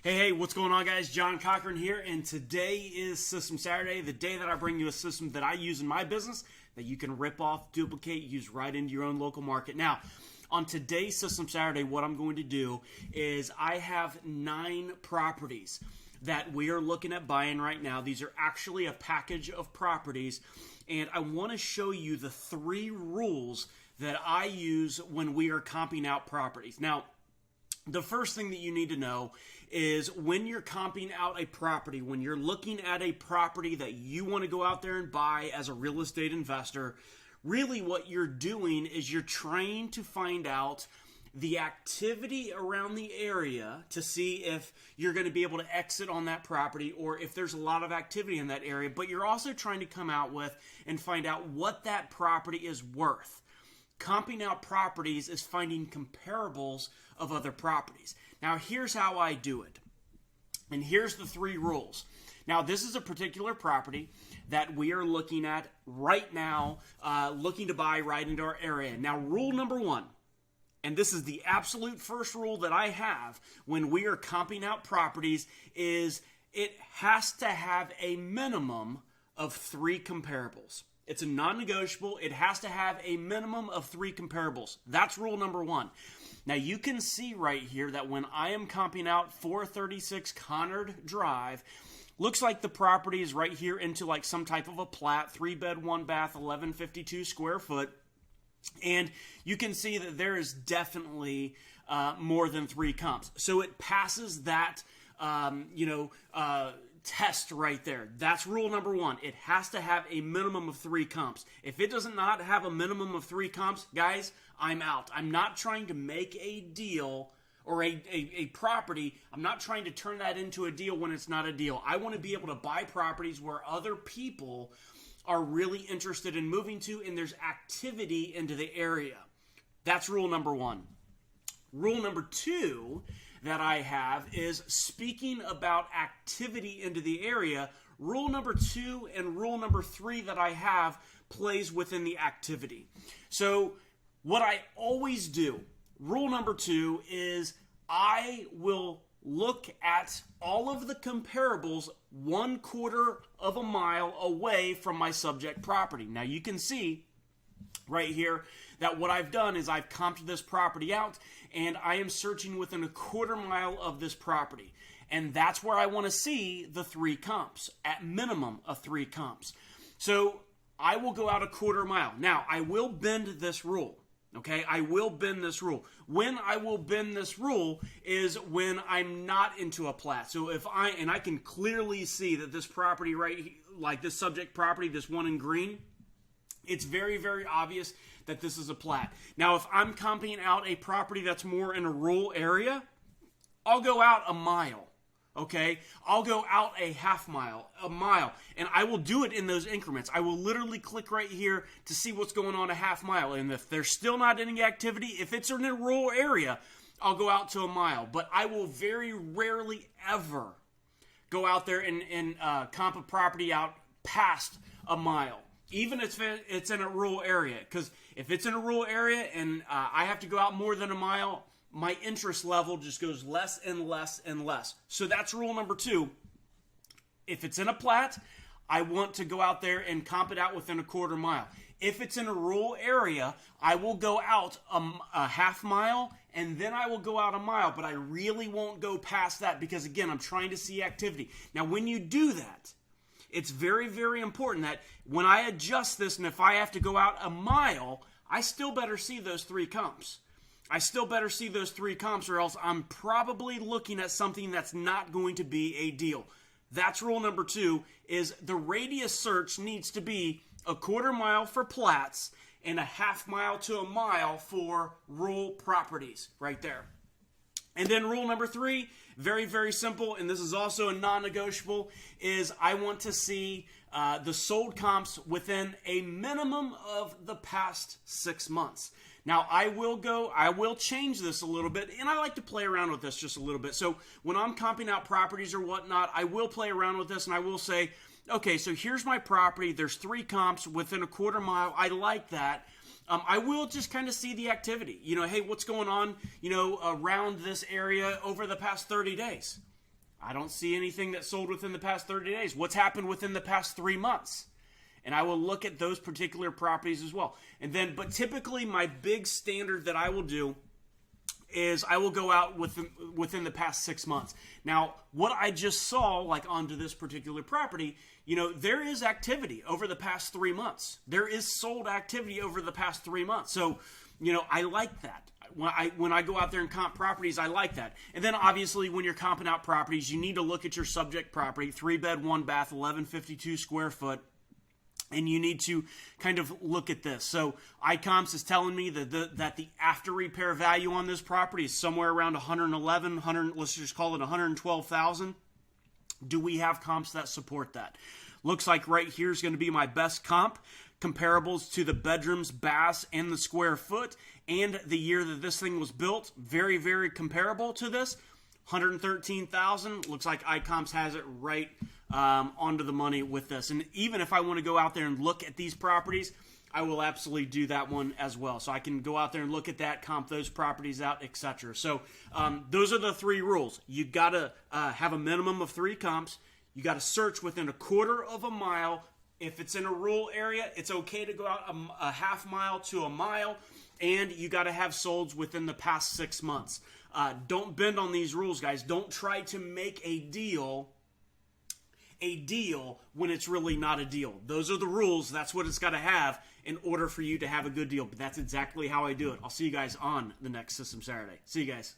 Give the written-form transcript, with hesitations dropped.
Hey, what's going on, guys? John Cochran here, and today is Systems Saturday, the day that I bring you a system that I use in my business that you can rip off, duplicate, use right into your own local market. Now, on today's Systems Saturday, what I'm going to do is I have 9 properties that we are looking at buying right now. These are actually a package of properties, and I want to show you the 3 rules that I use when we are comping out properties. Now, the first thing that you need to know is when you're comping out a property, when you're looking at a property that you want to go out there and buy as a real estate investor, really what you're doing is you're trying to find out the activity around the area to see if you're going to be able to exit on that property or if there's a lot of activity in that area, but you're also trying to come out with and find out what that property is worth. Comping out properties is finding comparables of other properties. Now, here's how I do it. And here's the 3 rules. Now, this is a particular property that we are looking at right now, looking to buy right into our area. Now, rule number 1, and this is the absolute first rule that I have when we are comping out properties, is it has to have a minimum of 3 comparables. It's a non-negotiable. It has to have a minimum of 3 comparables. That's rule number 1. Now, you can see right here that when I am comping out 436 Conard Drive, looks like the property is right here into like some type of a plat, 3-bed, 1-bath, 1152 square foot. And you can see that there is definitely more than 3 comps. So it passes that, test right there. That's rule number 1. It has to have a minimum of 3 comps. If it does not have a minimum of 3 comps, guys, I'm out. I'm not trying to make a deal or a property. I'm not trying to turn that into a deal when it's not a deal. I want to be able to buy properties where other people are really interested in moving to and there's activity into the area. That's rule number 1. Rule number 2 that I have is speaking about activity into the area. Rule number 2 and rule number 3 that I have plays within the activity. So what I always do, rule number 2 is I will look at all of the comparables 1/4 of a mile away from my subject property. Now you can see right here that what I've done is I've comped this property out and I am searching within 1/4 mile of this property. And that's where I want to see the 3 comps, at minimum of 3 comps. So I will go out 1/4 mile. Now, I will bend this rule. Okay, I will bend this rule. When I will bend this rule is when I'm not into a plat. So if I can clearly see that this property right, like this subject property, this one in green, it's very, very obvious that this is a plat. Now, if I'm comping out a property that's more in a rural area, I'll go out a mile. Okay, I'll go out a half mile, a mile, and I will do it in those increments. I will literally click right here to see what's going on a half mile, and if there's still not any activity, if it's in a rural area, I'll go out to a mile. But I will very rarely ever go out there and comp a property out past a mile, even if it's in a rural area. Because if it's in a rural area and I have to go out more than a mile, my interest level just goes less and less and less. So that's rule number 2. If it's in a plat, I want to go out there and comp it out within 1/4 mile. If it's in a rural area, I will go out a half mile and then I will go out a mile, but I really won't go past that because, again, I'm trying to see activity. Now, when you do that, it's very, very important that when I adjust this and if I have to go out a mile, I still better see those 3 comps. I still better see those 3 comps or else I'm probably looking at something that's not going to be a deal. That's rule number 2, is the radius search needs to be 1/4 mile for plats and a half mile to a mile for rural properties right there. And then rule number 3, very, very simple, and this is also a non-negotiable, is I want to see the sold comps within a minimum of the past 6 months. Now, I will change this a little bit, and I like to play around with this just a little bit. So when I'm comping out properties or whatnot, I will play around with this, and I will say, okay, so here's my property. There's 3 comps within 1/4 mile. I like that. I will just kind of see the activity. Hey, what's going on, around this area over the past 30 days? I don't see anything that sold within the past 30 days. What's happened within the past 3 months? And I will look at those particular properties as well. And then, but typically my big standard that I will do is I will go out within the past 6 months. Now, what I just saw, like onto this particular property, you know, there is activity over the past 3 months. There is sold activity over the past 3 months. So, you know, I like that. When I go out there and comp properties, I like that. And then obviously when you're comping out properties, you need to look at your subject property, 3-bed, 1-bath, 1152 square foot. And you need to kind of look at this. So iComps is telling me that the after repair value on this property is somewhere around 111, let's just call it 112,000. Do we have comps that support that? Looks like right here is going to be my best comp. Comparables to the bedrooms, baths, and the square foot, and the year that this thing was built. Very, very comparable to this. 113,000. Looks like iComps has it right onto the money with this. And even if I want to go out there and look at these properties, I will absolutely do that one as well. So I can go out there and look at that, comp those properties out, etc. So those are the 3 rules. You got to have a minimum of 3 comps. You got to search within a quarter of a mile. If it's in a rural area, it's okay to go out a half mile to a mile. And you got to have solds within the past 6 months. Don't bend on these rules, guys. Don't try to make a deal when it's really not a deal. Those are the rules. That's what it's got to have in order for you to have a good deal. But that's exactly how I do it. I'll see you guys on the next Systems Saturday. See you guys.